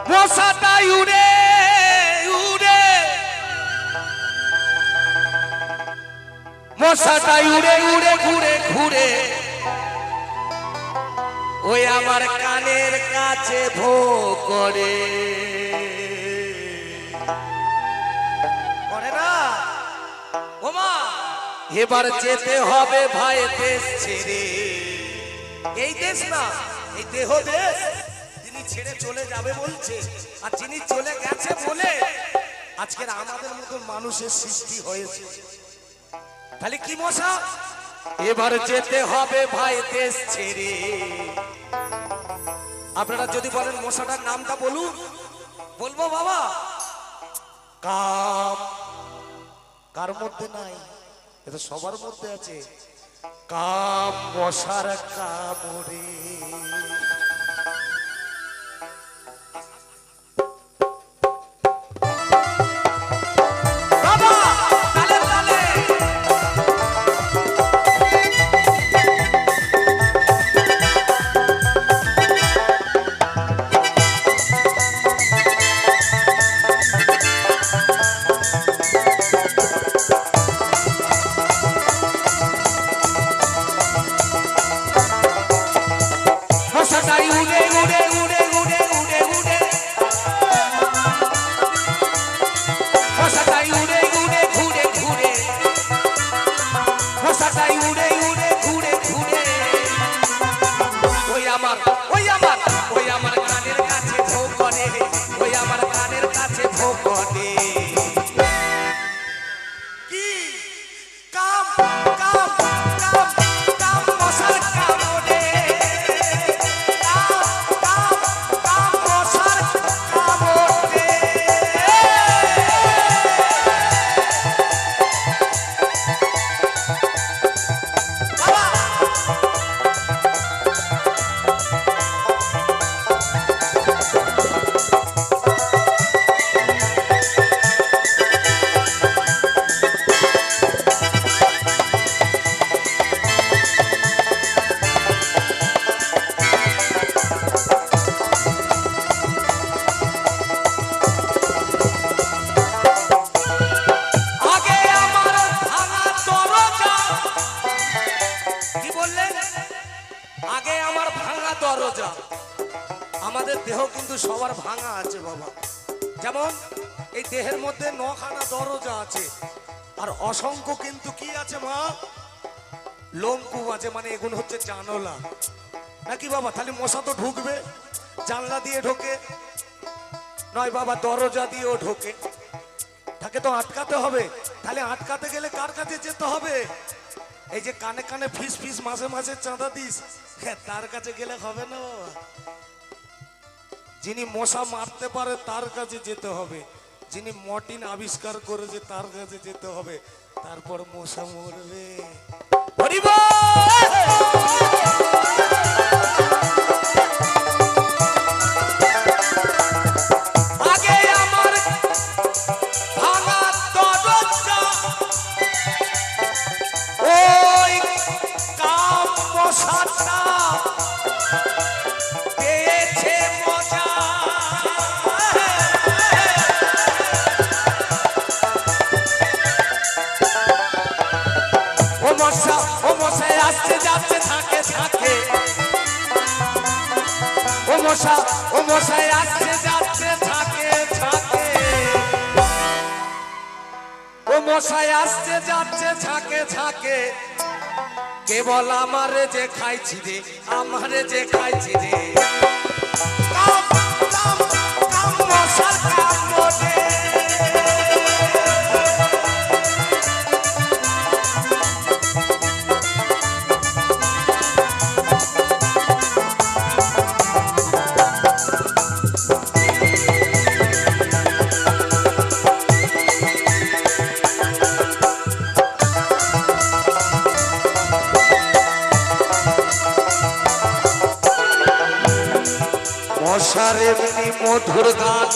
মশাটাই উড়ে উড়ে, মশাটাই উড়ে উড়ে ঘুরে ঘুরে ওই আমার কানের কাছে ভো করে করে না। ওমা এবার যেতে হবে ভাই দেশ ছেড়ে। এই দেশ না, এই দেহ দেশ তিনি ছেড়ে চলে যাবে বলছে, আর যিনি চলে গেছে বলে আজকের আমাদের মতন মানুষের সৃষ্টি হয়েছে। তাহলে কি মশা, এবার যেতে হবে ভাই দেশ ছেড়ে। আপনারা যদি বলেন মশাটার নামটা বলুন, বলবো বাবা কাম। কার মধ্যে নাই, এটা সবার মধ্যে আছে। কাম মশার কামড়ে। আমাদের দেহ কিন্তু সবার ভাঙা আছে বাবা। যেমন এই দেহের মধ্যে 9খানা দরজা আছে, আর অসংখ্য কিন্তু কি আছে মা, লোমকূপ আছে, মানে এগুলো হচ্ছে জানলা নাকি বাবা। তাহলে মশা তো ঢুকবে, জানলা দিয়ে ঢোকে নয় বাবা, দরজা দিয়েও ঢোকে। তাকে তো আটকাতে হবে। তাহলে আটকাতে গেলে কার কাছে যেতে হবে? এই যে কানে কানে ফিস ফিস মাসে মাসে চাঁদা দিস, তার কাছে গেলে হবে না বাবা। যিনি মশা মারতে পারে তার কাছে যেতে হবে, যিনি মর্টিন আবিষ্কার করেছে তার কাছে যেতে হবে, তারপর মশা মরবে। ও মশাই আসছে যাচ্ছে থাকে থাকে, ও মশাই আসছে যাচ্ছে থাকে থাকে, কেবল আমারে যে খাইছি রে, আমারে যে খাইছি রে। মশার কামড়ে মশার এমনি মধুর গান,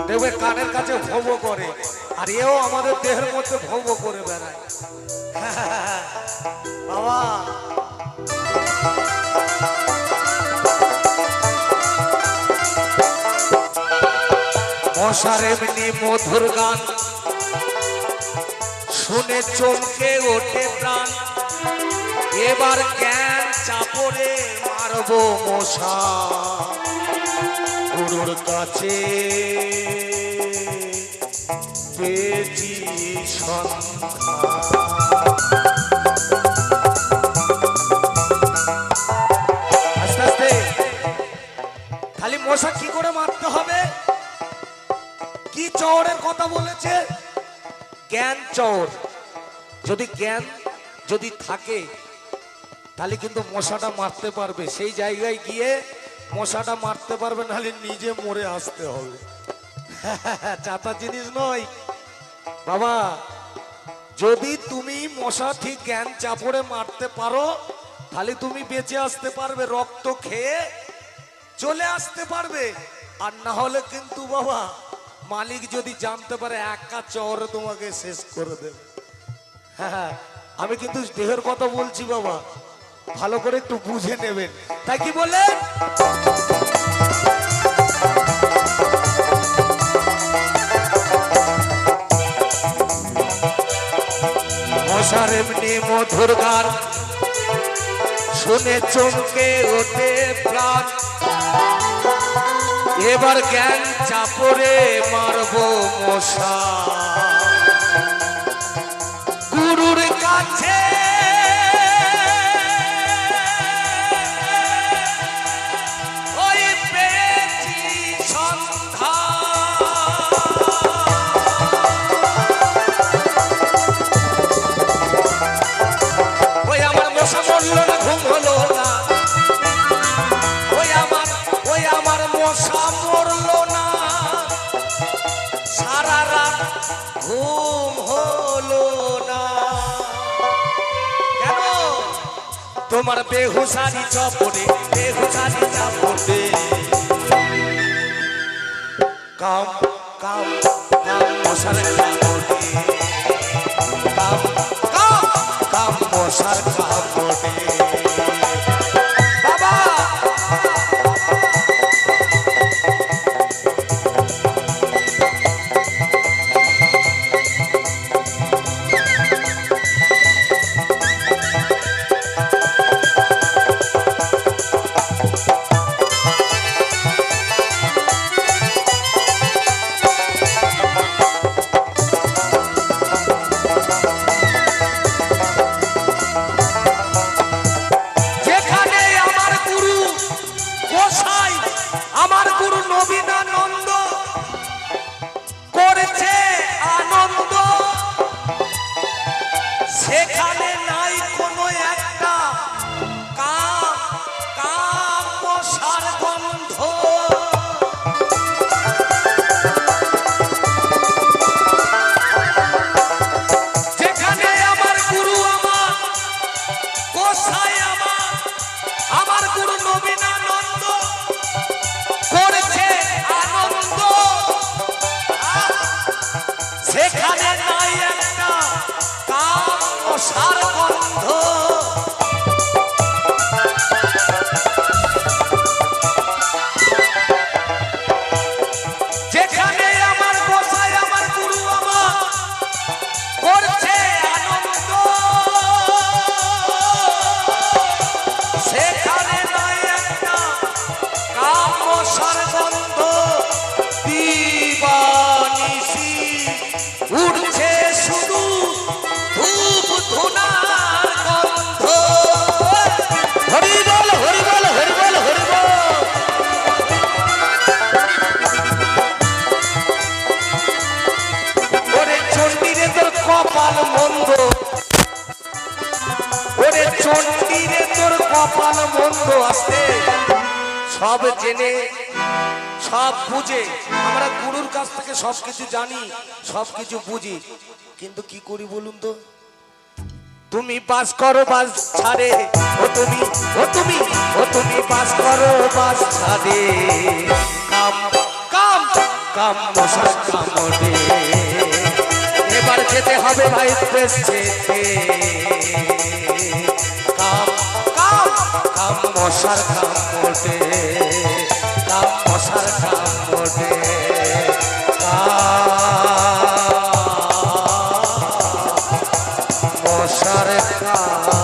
দেখবে কানের কাছে ভোগ করে, আর এও আমাদের দেহের মধ্যে ভোগ করে বেড়ায়। বাবা মশার এমনি মধুর গান শুনে চমকে ওঠে প্রাণ, এবার জ্ঞান চাপড়ে মারবো মশা গুরুর কাছে পেয়েছি সন্ধান। আস্তে আস্তে খালি মশা কি করে মারতে হবে, কি চওড়ের কথা বলেছে, জ্ঞান চওড়। যদি জ্ঞান যদি থাকে তাহলে কিন্তু মশাটা মারতে পারবে, সেই জায়গায় গিয়ে মশাটা মারতে পারবে, নাহলে নিজে মরে আসতে হবে। চাতা জিনিস নয় বাবা, যদি তুমি মশা ঠিক জ্ঞান চাপড়ে মারতে পারো তাহলে তুমি বেঁচে আসতে পারবে, রক্ত খেয়ে চলে আসতে পারবে। আর না হলে কিন্তু বাবা মালিক যদি জানতে পারে একা চরে তোমাকে শেষ করে দেবে। হ্যাঁ আমি কিন্তু দেহের কথা বলছি বাবা, ভালো করে একটু বুঝে নেবেন। তাই কি বলে মশার এমনি মধুর গান শুনে চমকে ওঠে প্রাণ, এবার জ্ঞান চাপড়ে মারবো মশা গুরুর কাছে ওই পেয়েছি সন্ধান। ওই আমার মশা মরল না, ঘুম হলো না, ওই আমার মশা মরলো না, সারা রাত ঘুম হলো না। কেন? তোমার বেহুশারি চপড়ে, বেহুশারি চাপড়ে কাম কাম কাম মশার কামড়ে, কাম কাম কাম মশার কামড়ে। সেখানে নাই কোনো একটা কাম কাম মশার গন্ধ। যেখানে আমার গুরু আমার গোসাই আমার গুরু নবীনানন্দ করেছে আনন্দ, সেখানে নাই একটা কাম মশার গন্ধ। যেখানে আমার গোসাই আমার গুরু আমার করছে আনন্দ, সেখানে নাই একটা কাম মশার গন্ধ। দিবানিশি উঠছে শুধু ধূপ ধুনার গন্ধ। হরি বল হরি বল হরি বল হরি বল। ওরে চণ্ডীরে তোর কপাল মন্দ, ওরে চণ্ডীরে তোর কপাল মন্দ। আসতে সব জেনে সব বুঝে আমরা গুরুর কাছ থেকে সবকিছু জানি, সবকিছু বুঝি, কিন্তু কি করি বলুন তো? তুমি বাস করো বাস ছাড়ে, ও তুমি ও তুমি ও তুমি বাস করো বাস ছাড়ে, কাম কাম কাম মশার কামড়ে। এবার যেতে হবে ভাই দেশ যেতে কাম কাম কাম মশার কাম মোটে কাম মশার কাম মোটে মশার কাম